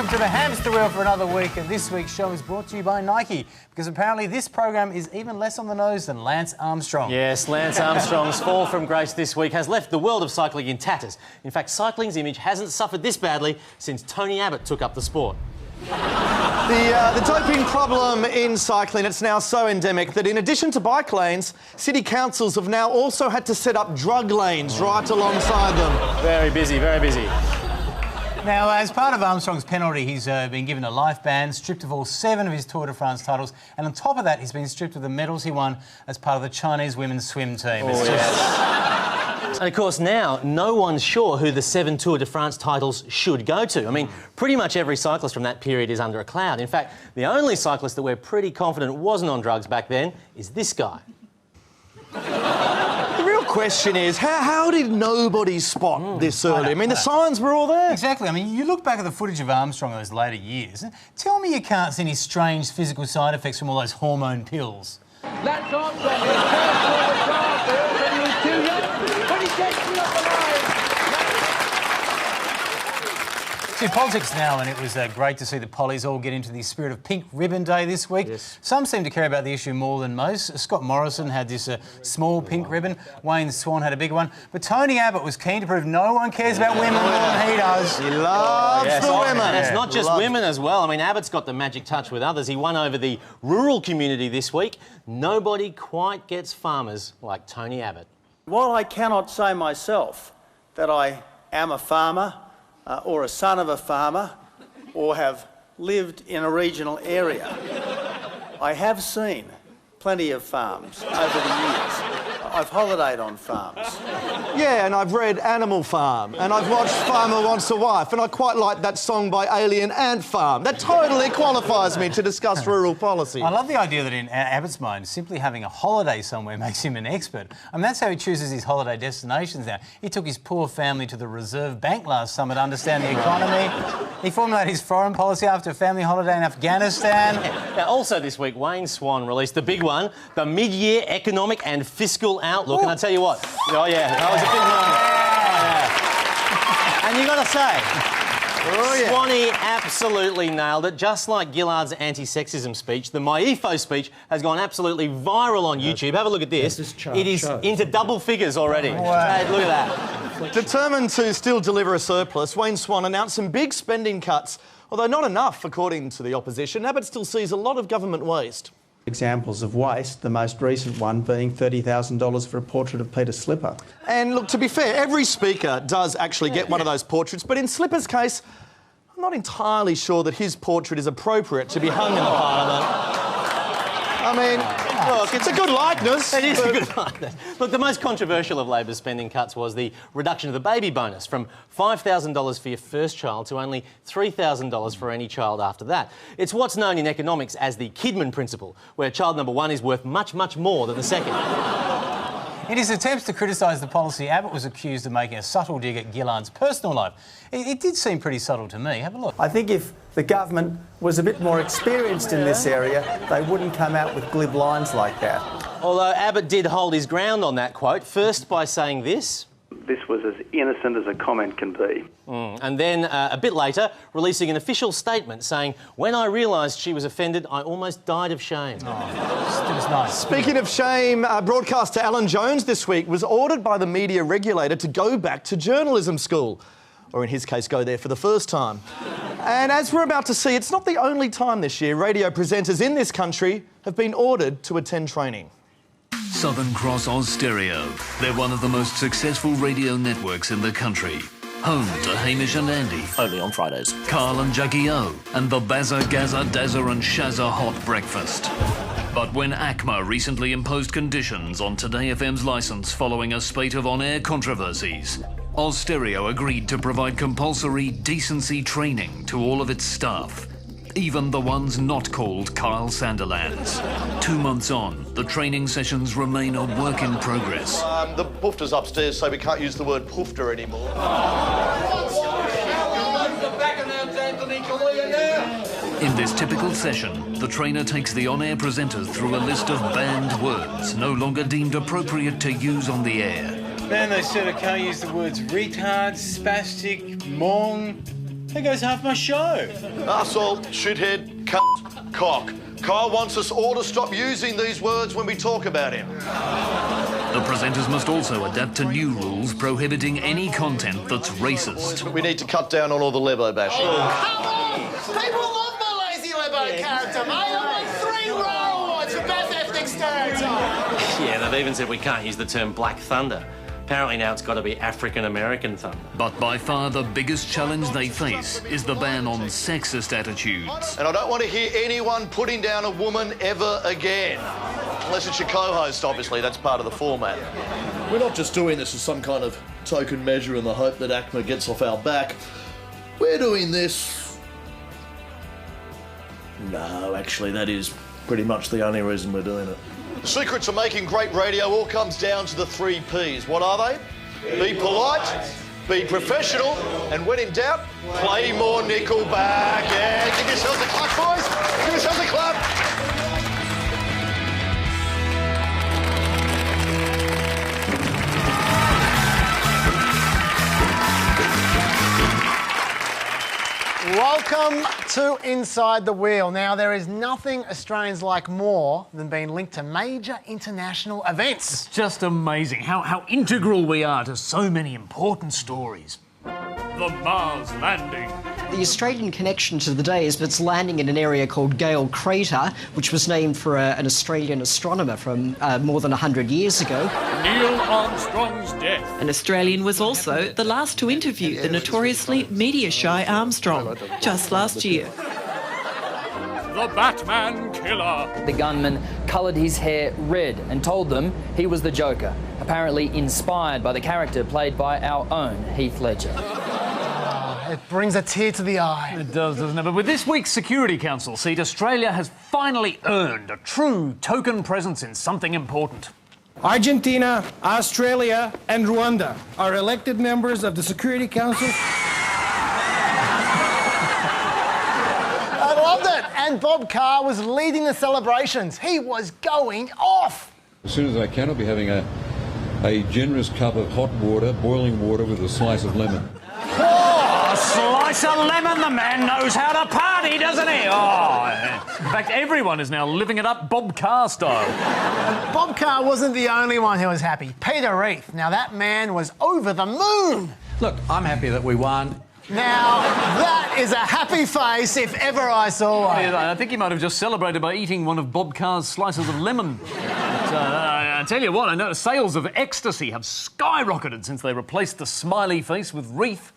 welcome to the Hamster Wheel for another week, and this week's show is brought to you by Nike, because apparently this program is even less on the nose than Lance Armstrong. Yes, Lance Armstrong's fall from grace this week has left the world of cycling in tatters. In fact, cycling's image hasn't suffered this badly since Tony Abbott took up the sport. The doping problem in cycling, it's now so endemic that in addition to bike lanes, city councils have now also had to set up drug lanes right alongside them. Very busy, very busy. Now, as part of Armstrong's penalty, he's been given a life ban, stripped of all 7 of his Tour de France titles, and on top of that, he's been stripped of the medals he won as part of the Chinese women's swim team. And of course now, no one's sure who the 7 Tour de France titles should go to. I mean, pretty much every cyclist from that period is under a cloud. In fact, the only cyclist that we're pretty confident wasn't on drugs back then is this guy. The real question is, how did nobody spot this early? I mean, the signs were all there. Exactly. I mean, you look back at the footage of Armstrong in those later years, and tell me you can't see any strange physical side effects from all those hormone pills. Lance Armstrong is careful with the car, and he was too young, but he gets me up the line. See, politics now, and it was great to see the Pollies all get into the spirit of Pink Ribbon Day this week. Yes. Some seem to care about the issue more than most. Scott Morrison had this small pink ribbon. Wayne Swan had a big one. But Tony Abbott was keen to prove no one cares about women more than he does. He loves the women. And it's not just women as well. I mean, Abbott's got the magic touch with others. He won over the rural community this week. Nobody quite gets farmers like Tony Abbott. While I cannot say myself that I am a farmer, or a son of a farmer, or have lived in a regional area, I have seen plenty of farms over the years. I've holidayed on farms. Yeah, and I've read Animal Farm, and I've watched Farmer Wants a Wife, and I quite like that song by Alien, Ant Farm. That totally qualifies me to discuss rural policy. I love the idea that in Abbott's mind, simply having a holiday somewhere makes him an expert. I mean, that's how he chooses his holiday destinations now. He took his poor family to the Reserve Bank last summer to understand the economy. He formulated his foreign policy after a family holiday in Afghanistan. Now, also this week, Wayne Swan released the big one, the mid-year economic and fiscal outlook. Ooh. And I tell you what, oh yeah, that was a big moment. Oh, yeah. And you got to say, Swanee absolutely nailed it. Just like Gillard's anti-sexism speech, the MyEFO speech has gone absolutely viral on YouTube. Have a look at this. It is into double figures already. Wow. Hey, look at that. Determined to still deliver a surplus, Wayne Swan announced some big spending cuts, although not enough, according to the opposition. Abbott still sees a lot of government waste. Examples of waste, the most recent one being $30,000 for a portrait of Peter Slipper. And look, to be fair, every speaker does actually get one of those portraits, but in Slipper's case, I'm not entirely sure that his portrait is appropriate to be hung in the Parliament. I mean, look, it's a good likeness. It is a good likeness. Look, the most controversial of Labor's spending cuts was the reduction of the baby bonus from $5,000 for your first child to only $3,000 for any child after that. It's what's known in economics as the Kidman principle, where child number 1 is worth much, much more than the second. In his attempts to criticise the policy, Abbott was accused of making a subtle dig at Gillard's personal life. It did seem pretty subtle to me. Have a look. I think if the government was a bit more experienced in this area, they wouldn't come out with glib lines like that. Although Abbott did hold his ground on that quote, first by saying this. This was as innocent as a comment can be. And then, a bit later, releasing an official statement saying, when I realised she was offended, I almost died of shame. Oh, it was nice. Speaking of shame, broadcaster Alan Jones this week was ordered by the media regulator to go back to journalism school. Or in his case, go there for the first time. And as we're about to see, it's not the only time this year radio presenters in this country have been ordered to attend training. Southern Cross Oz Stereo. They're one of the most successful radio networks in the country. Home to Hamish and Andy. Only on Fridays. Carl and Jackie O. And the Bazza, Gazza, Dazza and Shazza Hot Breakfast. But when ACMA recently imposed conditions on Today FM's licence following a spate of on-air controversies, Oz Stereo agreed to provide compulsory decency training to all of its staff. Even the ones not called Kyle Sanderlands. 2 months on, the training sessions remain a work in progress. The poofter's upstairs, so we can't use the word poofter anymore. In this typical session, the trainer takes the on-air presenters through a list of banned words no longer deemed appropriate to use on the air. Then they said I can't use the words retard, spastic, mong, There goes half my show. Arsehole, shithead, cunt, cock. Kyle wants us all to stop using these words when we talk about him. The presenters must also adapt to new rules prohibiting any content that's racist. We need to cut down on all the Lebo bashing. Come on! People love my lazy Lebo character, mate. I won 3 Royal Awards for best ethnic stereotype. Yeah, they've even said we can't use the term Black Thunder. Apparently now it's got to be African-American thunder. But by far the biggest challenge they face is the ban on sexist attitudes. And I don't want to hear anyone putting down a woman ever again. Unless it's your co-host, obviously. That's part of the format. We're not just doing this as some kind of token measure in the hope that ACMA gets off our back. We're doing this... No, actually, that is pretty much the only reason we're doing it. The secret to making great radio all comes down to the 3 Ps. What are they? Be polite, be professional, and when in doubt, play more Nickelback. Yeah, give yourselves a clap, boys. Give yourselves a clap. Welcome to Inside the Wheel. Now, there is nothing Australians like more than being linked to major international events. It's just amazing how integral we are to so many important stories. The Mars landing. The Australian connection to the day is it's landing in an area called Gale Crater, which was named for an Australian astronomer from more than 100 years ago. Neil Armstrong's death. An Australian was also the last to interview the notoriously media-shy Armstrong just last year. The Batman killer. The gunman coloured his hair red and told them he was the Joker, apparently inspired by the character played by our own Heath Ledger. It brings a tear to the eye. It does, doesn't it? But with this week's Security Council seat, Australia has finally earned a true token presence in something important. Argentina, Australia and Rwanda are elected members of the Security Council. I loved it. And Bob Carr was leading the celebrations. He was going off. As soon as I can, I'll be having a generous cup of hot water, boiling water with a slice of lemon. Oh, a slice of lemon. The man knows how to party, doesn't he? Oh, in fact, everyone is now living it up Bob Carr style. Bob Carr wasn't the only one who was happy. Peter Reith. Now, that man was over the moon. Look, I'm happy that we won. Now, that is a happy face if ever I saw one. I think he might have just celebrated by eating one of Bob Carr's slices of lemon. But, I tell you what, I know sales of ecstasy have skyrocketed since they replaced the smiley face with Reith.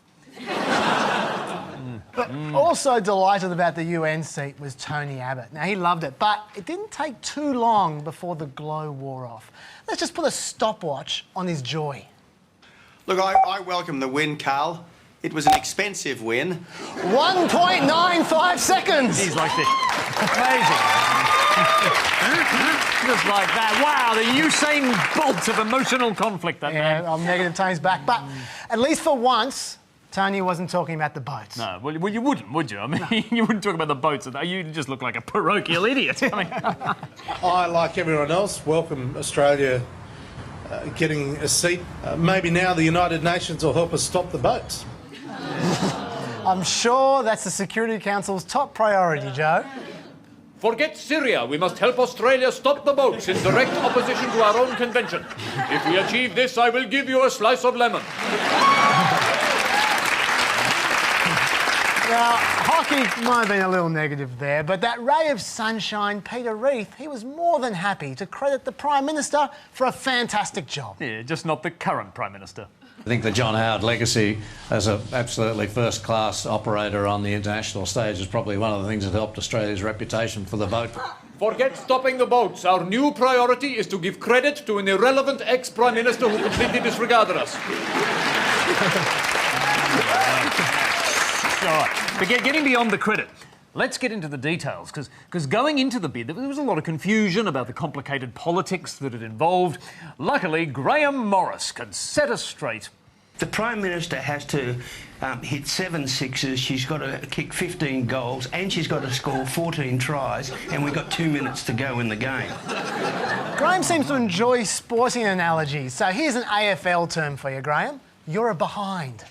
But also delighted about the UN seat was Tony Abbott. Now, he loved it, but it didn't take too long before the glow wore off. Let's just put a stopwatch on his joy. Look, I welcome the win, Carl. It was an expensive win. 1.95 seconds! He's like this. Amazing. Just like that. Wow, the Usain Bolt of emotional conflict, that man. Yeah, I'm negative Tony's back. But at least for once, Tony wasn't talking about the boats. No, well, you wouldn't, would you? I mean, you wouldn't talk about the boats. You just look like a parochial idiot. I mean... I, like everyone else, welcome Australia getting a seat. Maybe now the United Nations will help us stop the boats. I'm sure that's the Security Council's top priority, Joe. Forget Syria. We must help Australia stop the boats in direct opposition to our own convention. If we achieve this, I will give you a slice of lemon. Now, hockey might have been a little negative there, but that ray of sunshine, Peter Reith, he was more than happy to credit the Prime Minister for a fantastic job. Yeah, just not the current Prime Minister. I think the John Howard legacy as an absolutely first-class operator on the international stage is probably one of the things that helped Australia's reputation for the vote. Forget stopping the boats. Our new priority is to give credit to an irrelevant ex-Prime Minister who completely disregarded us. All right, but getting beyond the credit, let's get into the details, because going into the bid, there was a lot of confusion about the complicated politics that it involved. Luckily, Graham Morris could set us straight. The Prime Minister has to hit 7 sixes, she's got to kick 15 goals, and she's got to score 14 tries, and we've got 2 minutes to go in the game. Graham seems to enjoy sporting analogies, so here's an AFL term for you, Graham. You're a behind.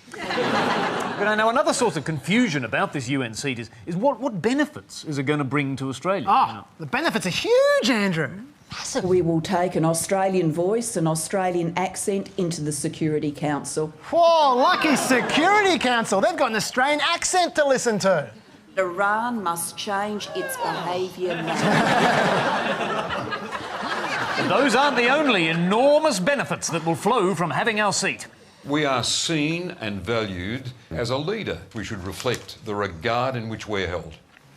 Now, another source of confusion about this UN seat is what benefits is it going to bring to Australia? Oh, the benefits are huge, Andrew. We will take an Australian voice, an Australian accent into the Security Council. Whoa, lucky Security Council. They've got an Australian accent to listen to. Iran must change its behaviour now. Those aren't the only enormous benefits that will flow from having our seat. We are seen and valued as a leader. We should reflect the regard in which we're held.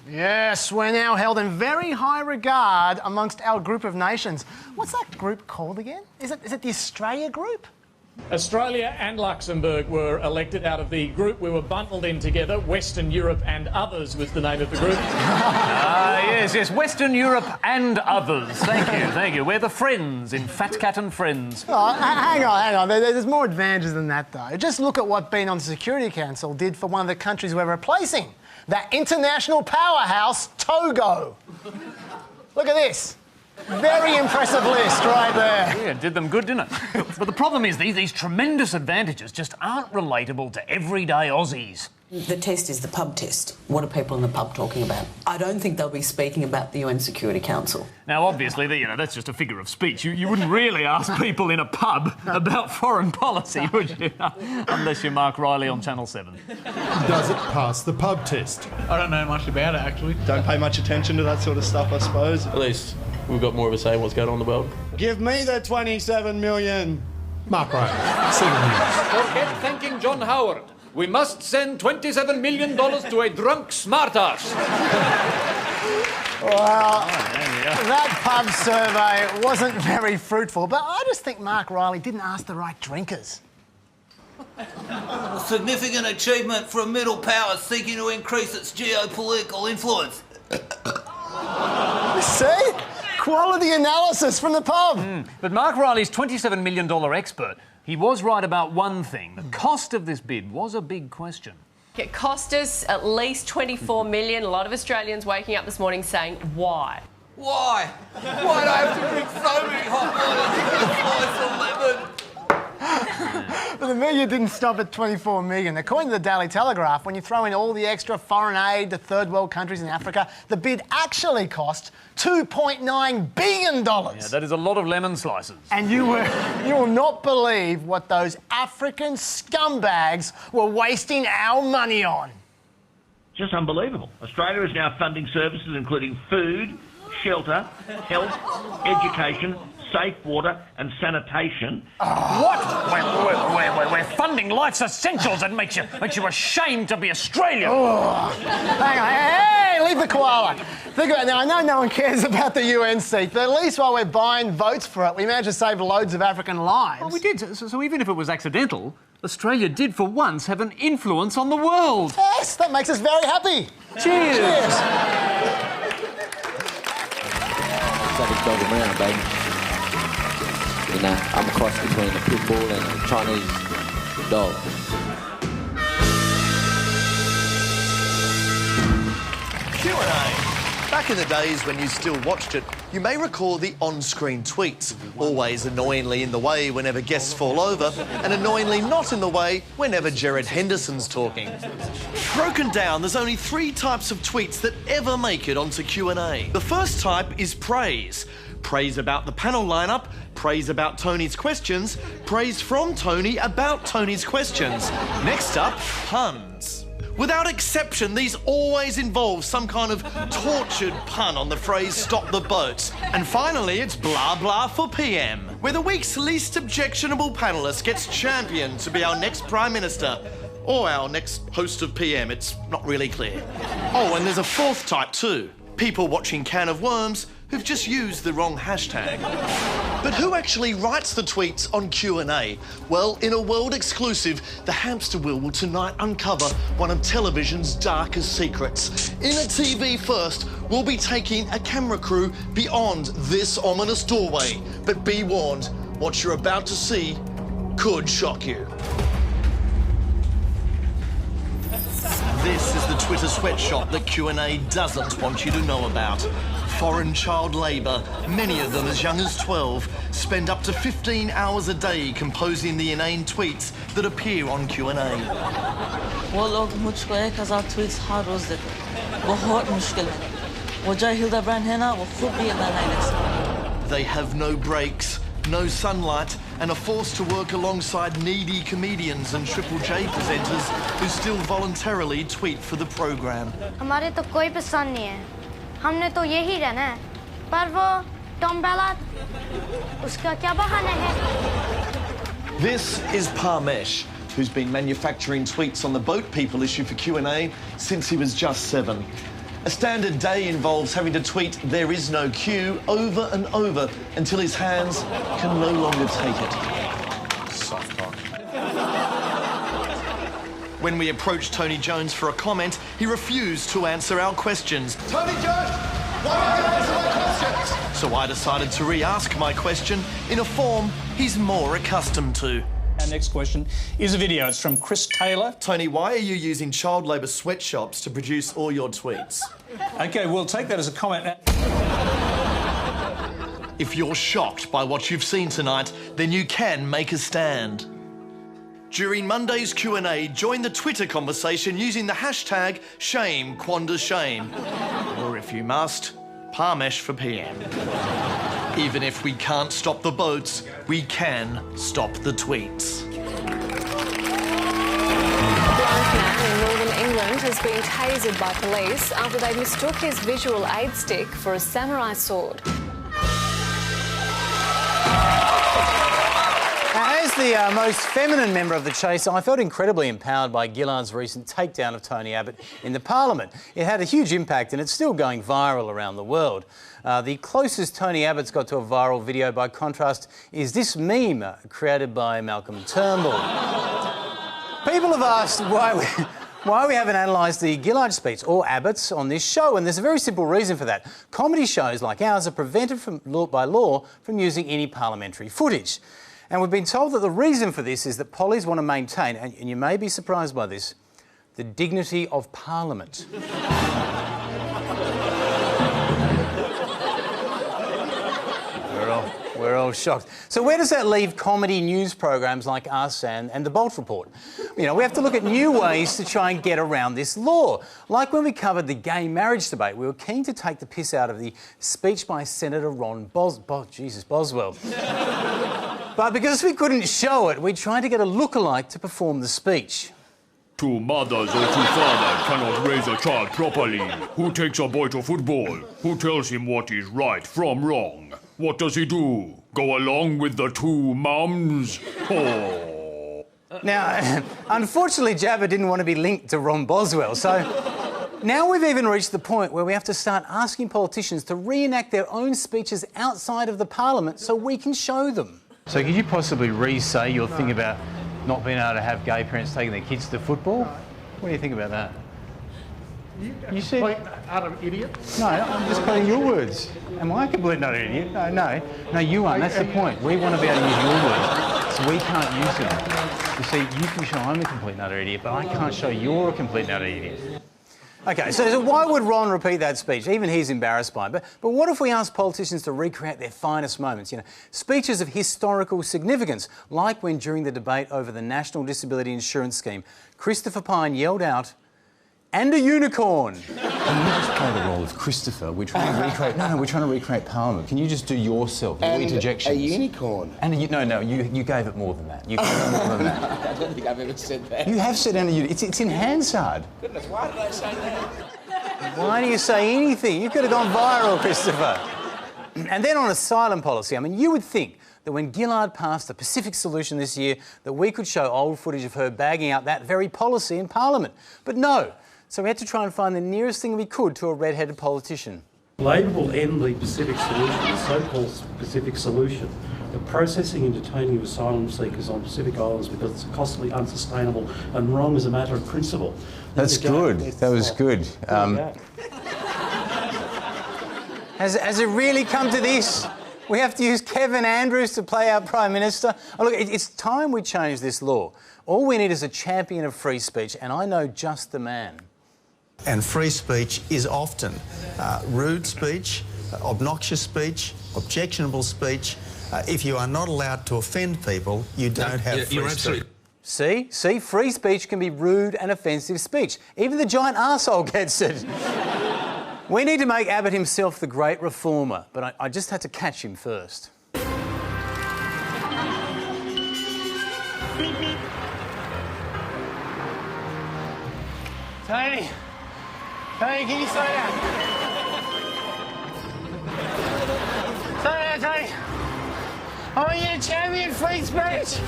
Yes, we're now held in very high regard amongst our group of nations. What's that group called again? Is it the Australia group? Australia and Luxembourg were elected out of the group we were bundled in together. Western Europe and Others was the name of the group. Yes, Western Europe and Others. Thank you. We're the Friends in Fat Cat and Friends. Oh, hang on. There's more advantages than that, though. Just look at what being on the Security Council did for one of the countries we're replacing. That international powerhouse, Togo. Look at this. Very impressive list right there. Yeah, it did them good, didn't it? But the problem is these tremendous advantages just aren't relatable to everyday Aussies. The test is the pub test. What are people in the pub talking about? I don't think they'll be speaking about the UN Security Council. Now, obviously, that's just a figure of speech. You wouldn't really ask people in a pub about foreign policy, would you? Unless you're Mark Riley on Channel 7. Does it pass the pub test? I don't know much about it, actually. Don't pay much attention to that sort of stuff, I suppose. At least we've got more of a say in what's going on in the world. Give me the 27 million. Mark Riley, 7 News. Forget thanking John Howard. We must send $27 million to a drunk smartass. Well, that pub survey wasn't very fruitful, but I just think Mark Riley didn't ask the right drinkers. A significant achievement for a middle power seeking to increase its geopolitical influence. See? Quality analysis from the pub. But Mark Riley's $27 million expert, he was right about one thing. The cost of this bid was a big question. It cost us at least $24 million. A lot of Australians waking up this morning saying, why? Why? Why'd I have to drink so many hot waters to get a slice of lemon? But the media didn't stop at 24 million. According to the Daily Telegraph, when you throw in all the extra foreign aid to third world countries in Africa, the bid actually cost $2.9 billion. Yeah, that is a lot of lemon slices. And you will not believe what those African scumbags were wasting our money on. Just unbelievable. Australia is now funding services including food, shelter, health, education, safe water and sanitation. What? We're funding life's essentials. It makes you ashamed to be Australian. Oh. Hang on. Hey, leave the koala. Think about it now. I know no one cares about the UN seat, but at least while we're buying votes for it, we managed to save loads of African lives. Well, we did. So even if it was accidental, Australia did for once have an influence on the world. Yes, that makes us very happy. Cheers. Cheers. Dog around, baby. You know, I'm a cross between a pit bull and a Chinese dog. Q&A. Back in the days when you still watched it, you may recall the on-screen tweets, always annoyingly in the way whenever guests fall over, and annoyingly not in the way whenever Jared Henderson's talking. Broken down, there's only 3 types of tweets that ever make it onto Q&A. The first type is praise. Praise about the panel lineup, praise about Tony's questions, praise from Tony about Tony's questions. Next up, puns. Without exception, these always involve some kind of tortured pun on the phrase stop the boat. And finally, it's blah blah for PM, where the week's least objectionable panellist gets championed to be our next Prime Minister. Or our next host of PM, it's not really clear. Oh, and there's a fourth type too. People watching Can of Worms who've just used the wrong hashtag. But who actually writes the tweets on Q&A? Well, in a world exclusive, the Hamster Wheel will tonight uncover one of television's darkest secrets. In a TV First, we'll be taking a camera crew beyond this ominous doorway. But be warned, what you're about to see could shock you. This is the Twitter sweatshop that Q&A doesn't want you to know about. Foreign child labour, many of them as young as 12, spend up to 15 hours a day composing the inane tweets that appear on Q&A. वो लोग मुझको 1000 tweets हर रोज देते बहुत मुश्किल है वो जो हिल्डेब्रांड है ना वो खुद भी इतना नहीं लिख सकता They have no breaks, no sunlight, and are forced to work alongside needy comedians and Triple J presenters who still voluntarily tweet for the program. हमारे तो कोई पसंद नहीं है हमने तो यही रहना है पर वो टॉम बेला उसका क्या बहाना है This is Parmesh, who's been manufacturing tweets on the boat people issue for Q&A since he was just 7. A standard day involves having to tweet "there is no queue" over and over until his hands can no longer take it. Soft cock. When we approached Tony Jones for a comment, he refused to answer our questions. Tony Jones, why don't you answer my questions? So I decided to re-ask my question in a form he's more accustomed to. Our next question is a video. It's from Chris Taylor. Tony, why are you using child labour sweatshops to produce all your tweets? OK, we'll take that as a comment. If you're shocked by what you've seen tonight, then you can make a stand. During Monday's Q&A, join the Twitter conversation using the hashtag #ShameQuandaShame. Or if you must, Parmesh for PM. Even if we can't stop the boats, we can stop the tweets. A blind man in northern England has been tasered by police after they mistook his visual aid stick for a samurai sword. As the most feminine member of the chase, I felt incredibly empowered by Gillard's recent takedown of Tony Abbott in the Parliament. It had a huge impact and it's still going viral around the world. The closest Tony Abbott's got to a viral video, by contrast, is this meme created by Malcolm Turnbull. People have asked why we haven't analysed the Gillard speech or Abbott's on this show, and there's a very simple reason for that. Comedy shows like ours are prevented by law from using any parliamentary footage. And we've been told that the reason for this is that pollies want to maintain, and you may be surprised by this, the dignity of Parliament. We're all shocked. So where does that leave comedy news programs like us and the Bolt Report? You know, we have to look at new ways to try and get around this law. Like when we covered the gay marriage debate, we were keen to take the piss out of the speech by Senator Ron Boswell. But because we couldn't show it, we tried to get a lookalike to perform the speech. Two mothers or two fathers cannot raise a child properly. Who takes a boy to football? Who tells him what is right from wrong? What does he do? Go along with the two mums? Oh. Now, unfortunately, Jabba didn't want to be linked to Ron Boswell, so now we've even reached the point where we have to start asking politicians to reenact their own speeches outside of the Parliament so we can show them. So could you possibly re-say your thing about not being able to have gay parents taking their kids to football? What do you think about that? You said... utter idiot? No, I'm just quoting your words. Am I a complete utter idiot? No, you aren't. That's the point. We want to be able to use your words, so we can't use them. You see, you can show I'm a complete utter idiot, but I can't show you're a complete utter idiot. OK, so why would Ron repeat that speech? Even he's embarrassed by it. But what if we ask politicians to recreate their finest moments? You know, speeches of historical significance, like when during the debate over the National Disability Insurance Scheme, Christopher Pyne yelled out, "And a unicorn." Can you just play the role of Christopher? We're trying to recreate... No, we're trying to recreate Parliament. Can you just do yourself, your interjections? A unicorn. And you gave it more than that. You gave it more than that. I don't think I've ever said that. You have said "and a unicorn." It's in Hansard. Goodness, why did I say that? Why do you say anything? You could have gone viral, Christopher. And then on asylum policy, I mean, you would think that when Gillard passed the Pacific Solution this year, that we could show old footage of her bagging out that very policy in Parliament. But no. So we had to try and find the nearest thing we could to a red-headed politician. Labor will end the Pacific Solution, the so-called Pacific Solution, the processing and detaining of asylum seekers on Pacific Islands because it's costly, unsustainable and wrong as a matter of principle. That's good. That was good. Has it really come to this? We have to use Kevin Andrews to play our Prime Minister? Oh, look, it's time we change this law. All we need is a champion of free speech, and I know just the man. And free speech is often rude speech, obnoxious speech, objectionable speech. If you are not allowed to offend people, you don't have free speech. See, free speech can be rude and offensive speech. Even the giant arsehole gets it. We need to make Abbott himself the great reformer, but I just had to catch him first. Tony, can you slow down? Slow down, Tony. I want you to champion free speech.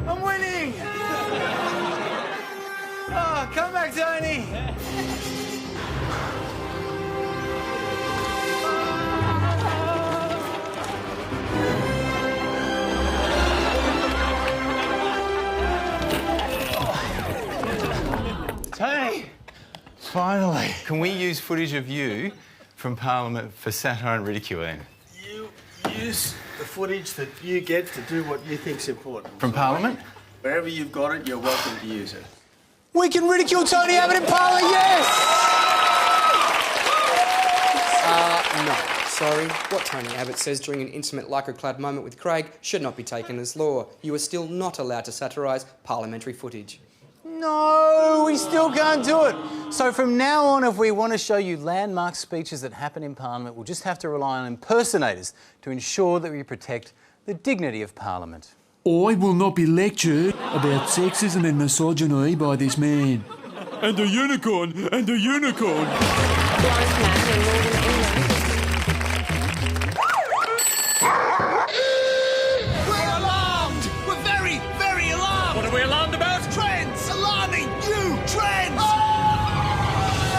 I'm winning. Oh, come back, Tony. Tony! Finally. Can we use footage of you from Parliament for satire and ridiculing? You use the footage that you get to do what you think's important. From Parliament? Wherever you've got it, you're welcome to use it. We can ridicule Tony Abbott in Parliament, yes! No. Sorry. What Tony Abbott says during an intimate lycra-clad moment with Craig should not be taken as law. You are still not allowed to satirise parliamentary footage. No, we still can't do it. So from now on, if we want to show you landmark speeches that happen in Parliament, we'll just have to rely on impersonators to ensure that we protect the dignity of Parliament. I will not be lectured about sexism and misogyny by this man. And the unicorn, and the unicorn. Blind man in Northern England. We're alarmed! We're very, very alarmed! What are we alarmed about? Trends! Alarming new trends!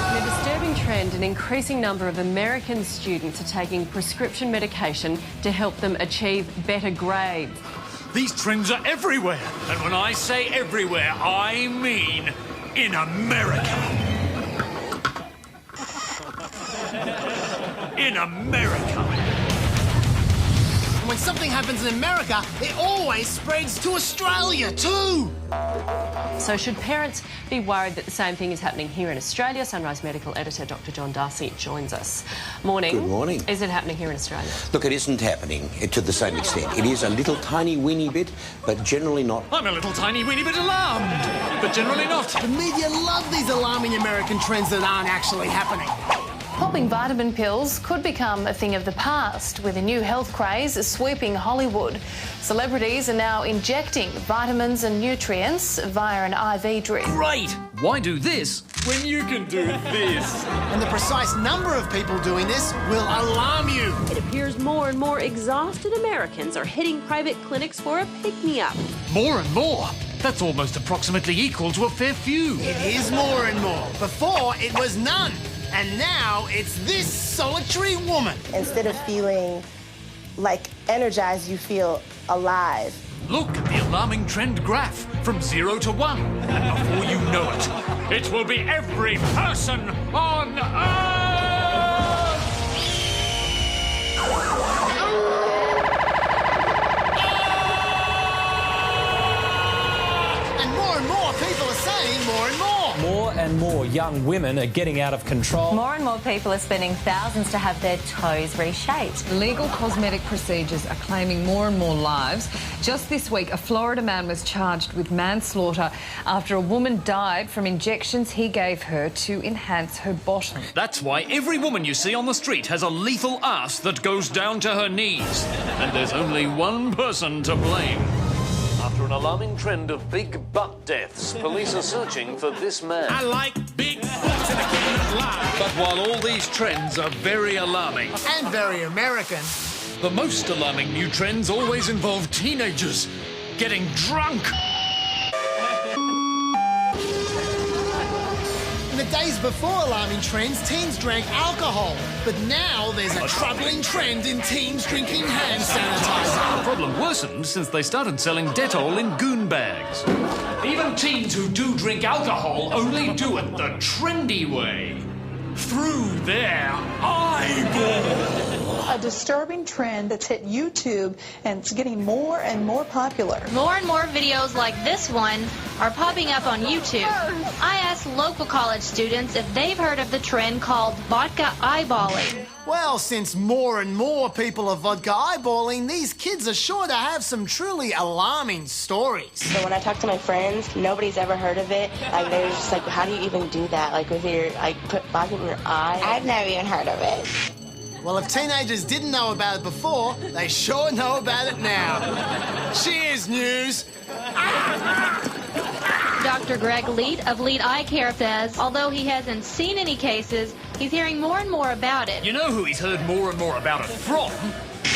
In a disturbing trend, an increasing number of American students are taking prescription medication to help them achieve better grades. These trends are everywhere. And when I say everywhere, I mean in America. In America. When something happens in America, it always spreads to Australia too. So should parents be worried that the same thing is happening here in Australia? Sunrise Medical Editor Dr. John Darcy joins us. Morning. Good morning. Is it happening here in Australia? Look, it isn't happening to the same extent. It is a little tiny weeny bit, but generally not. I'm a little tiny weeny bit alarmed, but generally not. The media love these alarming American trends that aren't actually happening. Popping vitamin pills could become a thing of the past, with a new health craze sweeping Hollywood. Celebrities are now injecting vitamins and nutrients via an IV drip. Great! Why do this when you can do this? And the precise number of people doing this will alarm you. It appears more and more exhausted Americans are hitting private clinics for a pick-me-up. More and more? That's almost approximately equal to a fair few. It is more and more. Before, it was none. And now it's this solitary woman. Instead of feeling like energized, you feel alive. Look at the alarming trend graph from 0 to 1. And before you know it, it will be every person on Earth! And more people are saying more and more. More and more young women are getting out of control. More and more people are spending thousands to have their toes reshaped. Legal cosmetic procedures are claiming more and more lives. Just this week, a Florida man was charged with manslaughter after a woman died from injections he gave her to enhance her bottom. That's why every woman you see on the street has a lethal ass that goes down to her knees. And there's only one person to blame. After an alarming trend of big butt deaths, police are searching for this man. I like big butts and I can't lie. But while all these trends are very alarming... And very American. The most alarming new trends always involve teenagers getting drunk. In the days before alarming trends, teens drank alcohol. But now there's a troubling trend in teens drinking hand sanitizer. The problem worsened since they started selling Dettol in goon bags. Even teens who do drink alcohol only do it the trendy way. Through their eyeball. A disturbing trend that's hit YouTube, and it's getting more and more popular. More and more videos like this one are popping up on YouTube. I asked local college students if they've heard of the trend called vodka eyeballing. Well, since more and more people are vodka eyeballing, these kids are sure to have some truly alarming stories. So when I talk to my friends, nobody's ever heard of it. Like, they're just like, how do you even do that? Like, with your, like, put vodka in your eye? I've never even heard of it. Well, if teenagers didn't know about it before, they sure know about it now. Cheers, news. Dr. Greg Leet of Leet Eye Care says, although he hasn't seen any cases, he's hearing more and more about it. You know who he's heard more and more about it from?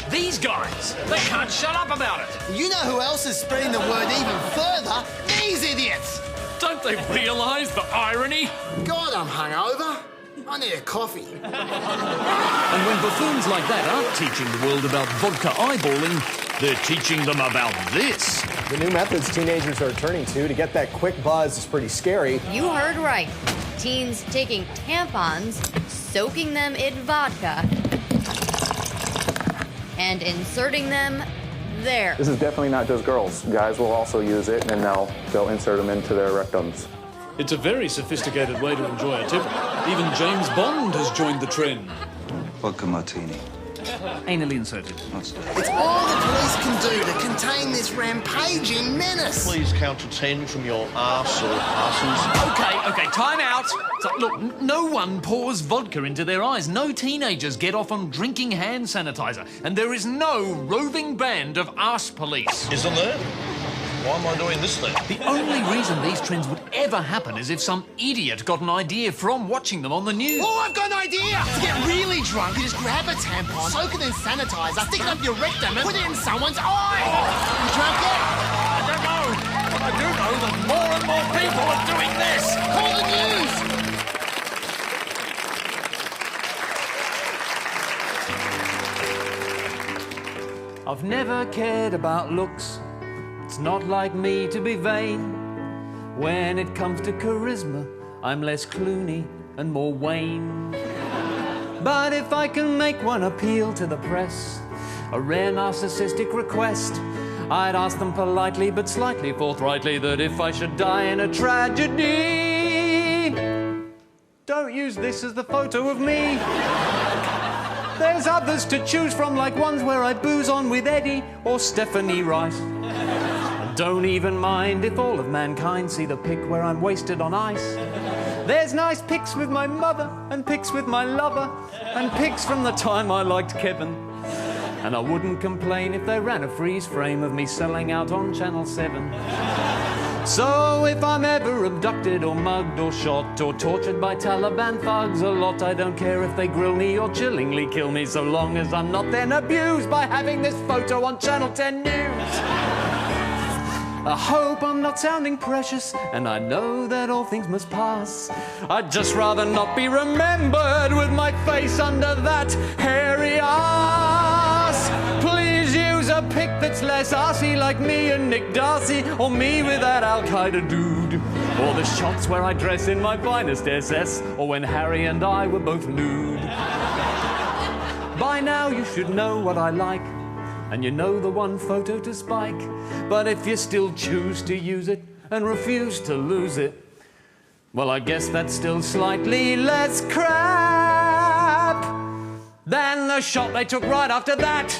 These guys. They can't shut up about it. You know who else is spreading the word even further? These idiots. Don't they realise the irony? God, I'm hungover. I need a coffee. And when buffoons like that aren't teaching the world about vodka eyeballing, they're teaching them about this. The new methods teenagers are turning to get that quick buzz is pretty scary. You heard right. Teens taking tampons, soaking them in vodka, and inserting them there. This is definitely not just girls. Guys will also use it, and they'll insert them into their rectums. It's a very sophisticated way to enjoy a tipple. Even James Bond has joined the trend. Vodka martini. Anally inserted. It's all the police can do to contain this rampaging menace. Please count to 10 from your arse or arses. Okay, time out. So, look, no one pours vodka into their eyes. No teenagers get off on drinking hand sanitizer. And there is no roving band of arse police. Isn't there? Why am I doing this then? The only reason these trends would ever happen is if some idiot got an idea from watching them on the news. Oh, I've got an idea! To get really drunk, you just grab a tampon, soak it in sanitizer, stick it up your rectum and put it in someone's eye! You drunk yet? I don't know. But I do know that more and more people are doing this. Call the news! I've never cared about looks. It's not like me to be vain. When it comes to charisma, I'm less Clooney and more Wayne. But if I can make one appeal to the press, a rare narcissistic request, I'd ask them politely but slightly forthrightly that if I should die in a tragedy, don't use this as the photo of me. There's others to choose from, like ones where I booze on with Eddie or Stephanie Wright. And don't even mind if all of mankind see the pic where I'm wasted on ice. There's nice pics with my mother, and pics with my lover, and pics from the time I liked Kevin. And I wouldn't complain if they ran a freeze frame of me selling out on Channel 7. So if I'm ever abducted or mugged or shot or tortured by Taliban thugs a lot, I don't care if they grill me or chillingly kill me, so long as I'm not then abused by having this photo on Channel 10 News. I hope I'm not sounding precious, and I know that all things must pass. I'd just rather not be remembered with my face under that hairy ass. Please use a pic that's less arsey, like me and Nick Darcy, or me with that Al-Qaeda dude. Or the shots where I dress in my finest SS, or when Harry and I were both nude. By now you should know what I like, and you know the one photo to spike. But if you still choose to use it and refuse to lose it, well, I guess that's still slightly less crap than the shot they took right after that.